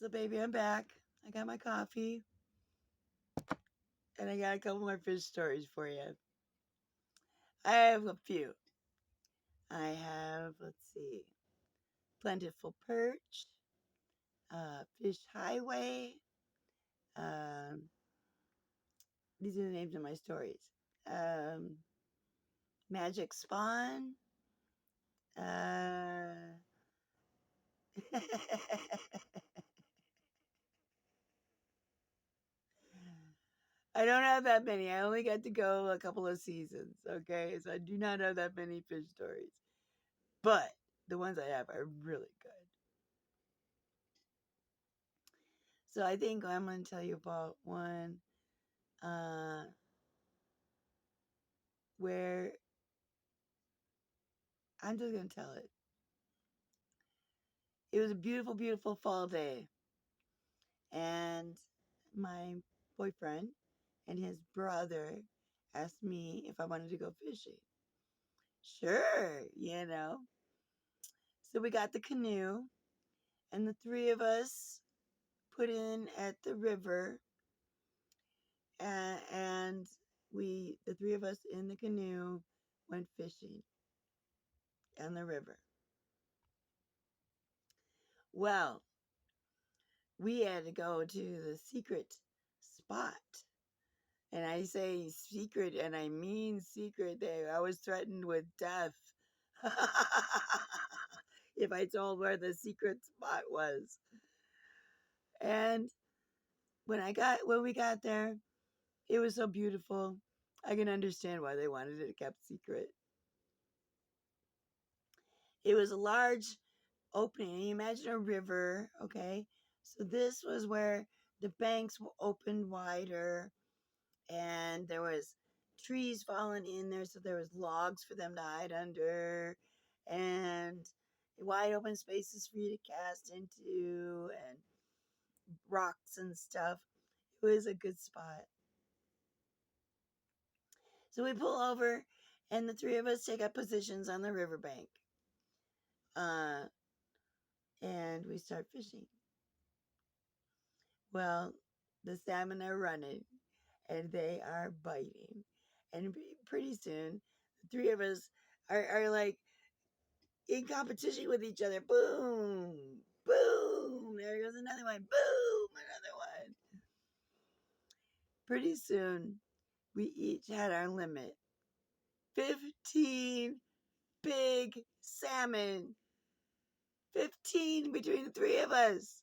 So, baby, I'm back. I got my coffee, and I got a couple more fish stories for you. I have a few. I have, let's see, Plentiful Perch, Fish Highway. Um, these are the names of my stories. Um, Magic Spawn. Uh, I don't have that many. I only got to go a couple of seasons, okay? So I do not have that many fish stories. But the ones I have are really good. So I think I'm going to tell you about one uh, where I'm just going to tell it. It was a beautiful, beautiful fall day. And my boyfriend and his brother asked me if I wanted to go fishing. Sure. So we got the canoe, and the three of us put in at the river, and the three of us in the canoe, went fishing on the river. Well, we had to go to the secret spot. And I say secret, and I mean secret there. I was threatened with death if I told where the secret spot was. And when we got there, it was so beautiful. I can understand why they wanted it kept secret. It was a large opening. You imagine a river, okay? So this was where the banks opened wider, and there was trees falling in there, so there was logs for them to hide under, and wide open spaces for you to cast into, and rocks and stuff. It was a good spot. So we pull over, and the three of us take up positions on the riverbank, uh, and we start fishing. Well, the salmon are running, and they are biting, and pretty soon, the three of us are like in competition with each other. Boom, boom. There goes another one. Boom, another one. Pretty soon, we each had our limit. 15 big salmon. 15 between the three of us.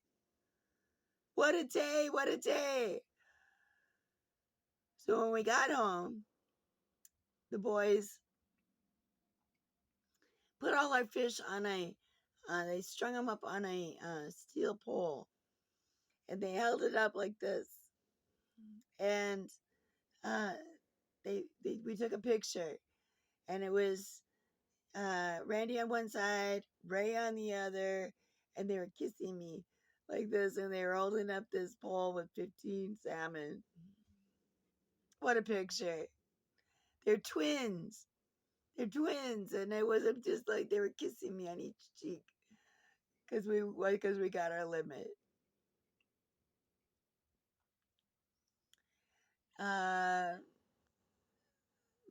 What a day, what a day. So when we got home, the boys put all our fish they strung them up on a steel pole, and they held it up like this. And uh, we took a picture, and it was Randy on one side, Ray on the other, and they were kissing me like this, and they were holding up this pole with 15 salmon. What a picture! They're twins. They're twins, and it wasn't just like they were kissing me on each cheek because we got our limit. Uh,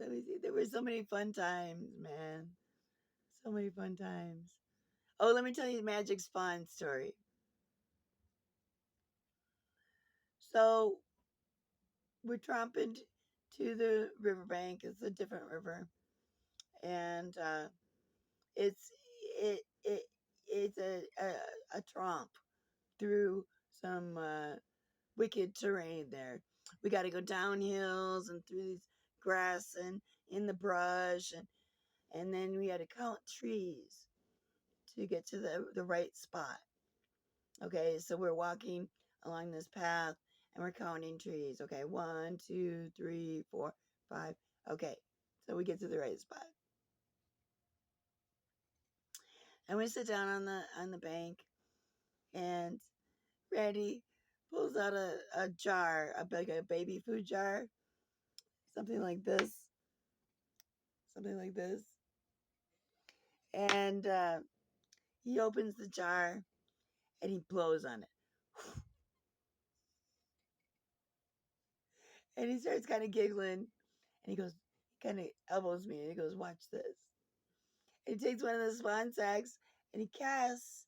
Let me see. There were so many fun times, man. So many fun times. Oh, let me tell you the Magic Spawn story. So we're tromping to the riverbank. It's a different river, and it's it it it's a tromp through some wicked terrain there. We got to go down hills and through these grass and in the brush, and then we had to count trees to get to the right spot. Okay, so we're walking along this path, and we're counting trees. Okay, 1, 2, 3, 4, 5. Okay, so we get to the right spot, and we sit down on the bank, and Randy pulls out a jar, like a baby food jar, something like this, something like this, and he opens the jar and he blows on it. And he starts kind of giggling, and he goes, kind of elbows me, and he goes, "Watch this." And he takes one of the spawn sacks, and he casts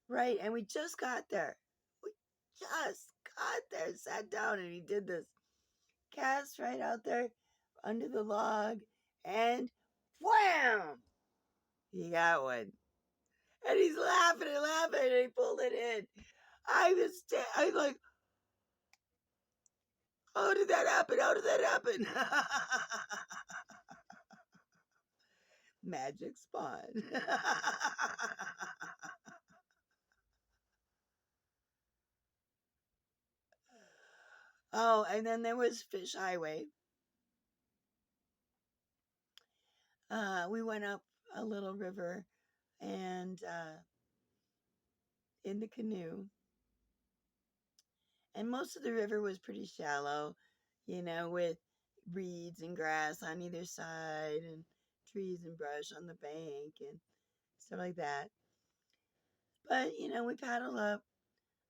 right, and we just got there. We just got there, sat down, and he did this cast right out there under the log, and wham! He got one. And he's laughing and laughing, and he pulled it in. I'm like, how did that happen? How did that happen? Magic spawn. Oh, and then there was Fish Highway. We went up a little river and in the canoe, and most of the river was pretty shallow, with reeds and grass on either side and trees and brush on the bank and stuff like that. But we paddle up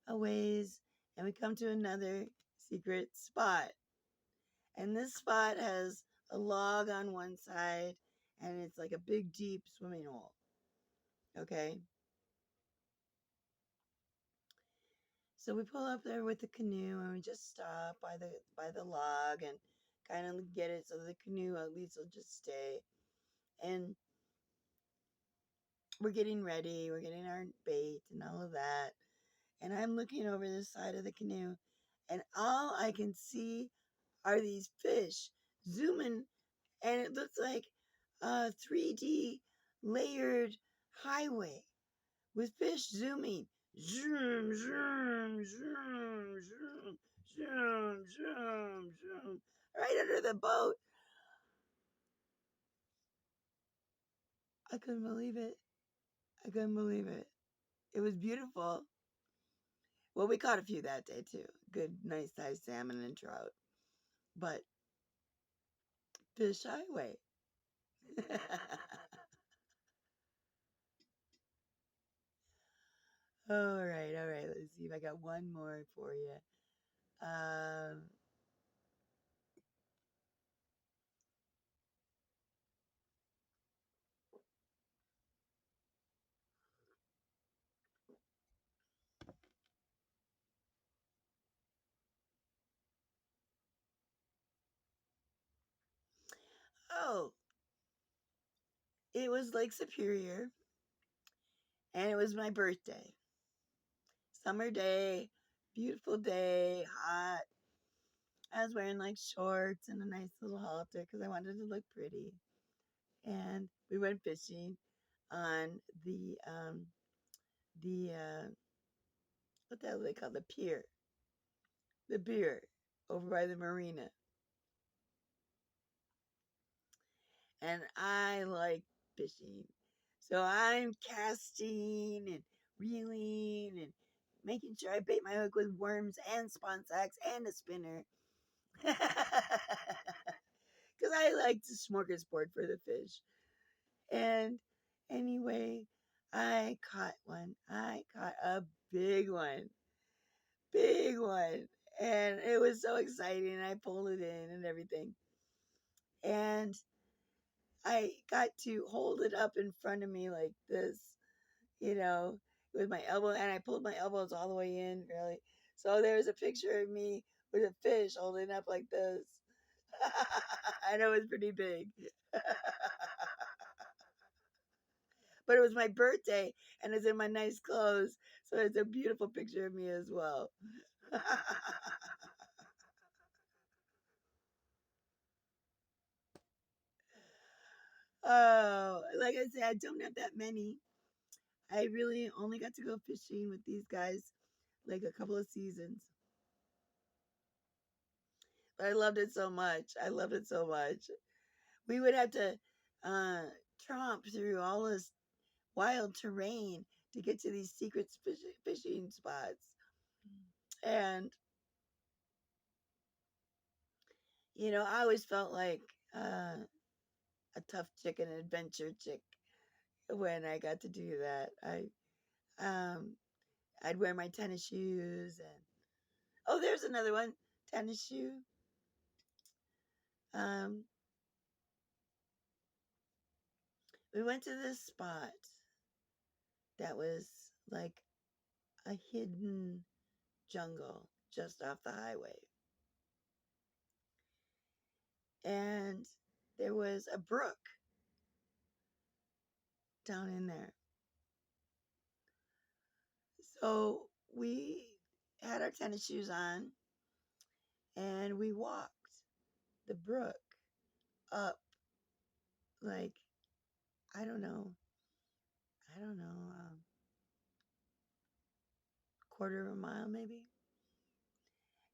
a ways and we come to another secret spot. And this spot has a log on one side and it's like a big deep swimming hole. Okay? So we pull up there with the canoe and we just stop by the log and kind of get it so the canoe at least will just stay. And we're getting ready, we're getting our bait and all of that. And I'm looking over the side of the canoe and all I can see are these fish zooming, and it looks like a 3D layered highway with fish zooming. Zoom, zoom, zoom, zoom, zoom, zoom, zoom. Right under the boat. I couldn't believe it. I couldn't believe it. It was beautiful. Well, we caught a few that day too. Good, nice sized salmon and trout. But Fish Highway. All right, all right. Let's see if I got one more for you. Um, oh, it was Lake Superior, and it was my birthday. Summer day, beautiful day, hot. I was wearing like shorts and a nice little halter because I wanted to look pretty. And we went fishing on the what the hell do they call the pier, the pier over by the marina. And I like fishing. So I'm casting and reeling and making sure I bait my hook with worms and spawn sacks and a spinner. Because I like to smorgasbord for the fish. And anyway, I caught one. I caught a big one. Big one. And it was so exciting. I pulled it in and everything. And I got to hold it up in front of me like this, you know, with my elbow, and I pulled my elbows all the way in, really. So there's a picture of me with a fish holding up like this. And it was pretty big. But it was my birthday, and it's in my nice clothes, so it's a beautiful picture of me as well. Oh, like I said, I don't have that many. I really only got to go fishing with these guys like a couple of seasons. But I loved it so much. I loved it so much. We would have to uh, tromp through all this wild terrain to get to these secret fishing spots. And, I always felt like a tough chick, an adventure chick when I got to do that. Um, I'd wear my tennis shoes and, oh, there's another one, tennis shoe. Um, we went to this spot that was like a hidden jungle just off the highway. And there was a brook down in there. So we had our tennis shoes on and we walked the brook up like, I don't know, quarter of a mile maybe.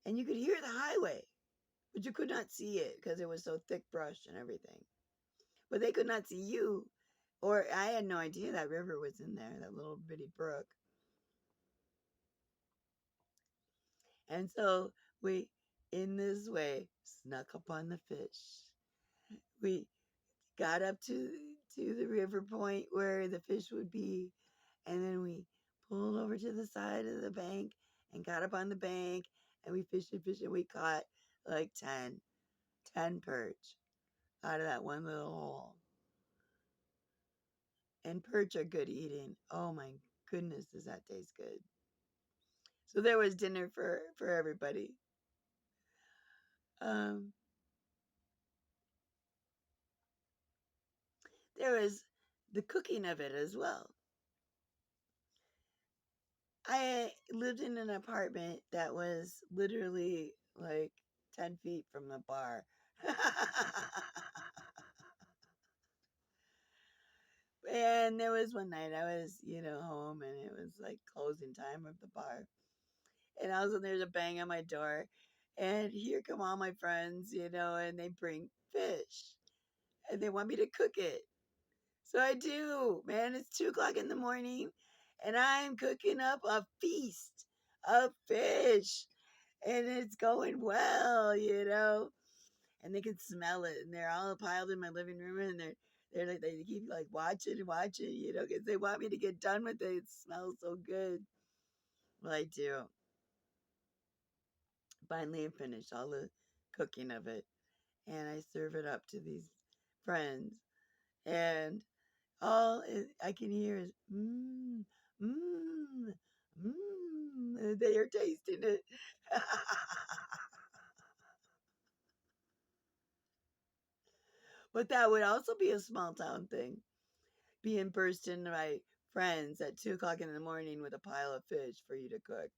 And you could hear the highway, but you could not see it because it was so thick brush and everything. But they could not see you. Or I had no idea that river was in there, that little bitty brook. And so we, in this way, snuck up on the fish. We got up to the river point where the fish would be, and then we pulled over to the side of the bank and got up on the bank, and we fished and fished, and we caught like 10 perch out of that one little hole. And perch are good eating. Oh my goodness, does that taste good? So there was dinner for everybody. Um, there was the cooking of it as well. I lived in an apartment that was literally like 10 feet from the bar. And there was one night I was, home and it was like closing time of the bar. And all of a sudden there's a bang on my door. And here come all my friends, and they bring fish and they want me to cook it. So I do, man. It's 2 o'clock in the morning and I'm cooking up a feast of fish and it's going well. And they can smell it and they're all piled in my living room and they're like, they keep like watching and watching, because they want me to get done with it. It smells so good. Well, I do. Finally, I finished all the cooking of it and I serve it up to these friends. And I can hear is mmm, mmm. They are tasting it. But that would also be a small town thing, being burst in by friends at 2 o'clock in the morning with a pile of fish for you to cook.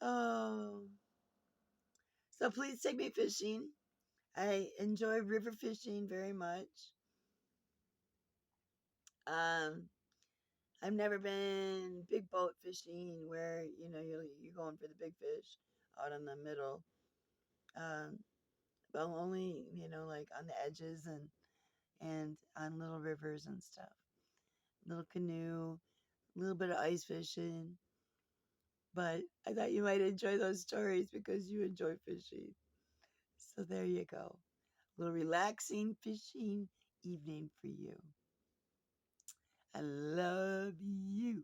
Oh, so please take me fishing. I enjoy river fishing very much. Um, I've never been big boat fishing where you're going for the big fish out in the middle. Um, but only like on the edges and on little rivers and stuff. Little canoe, a little bit of ice fishing. But I thought you might enjoy those stories because you enjoy fishing. So there you go. A little relaxing fishing evening for you. I love you.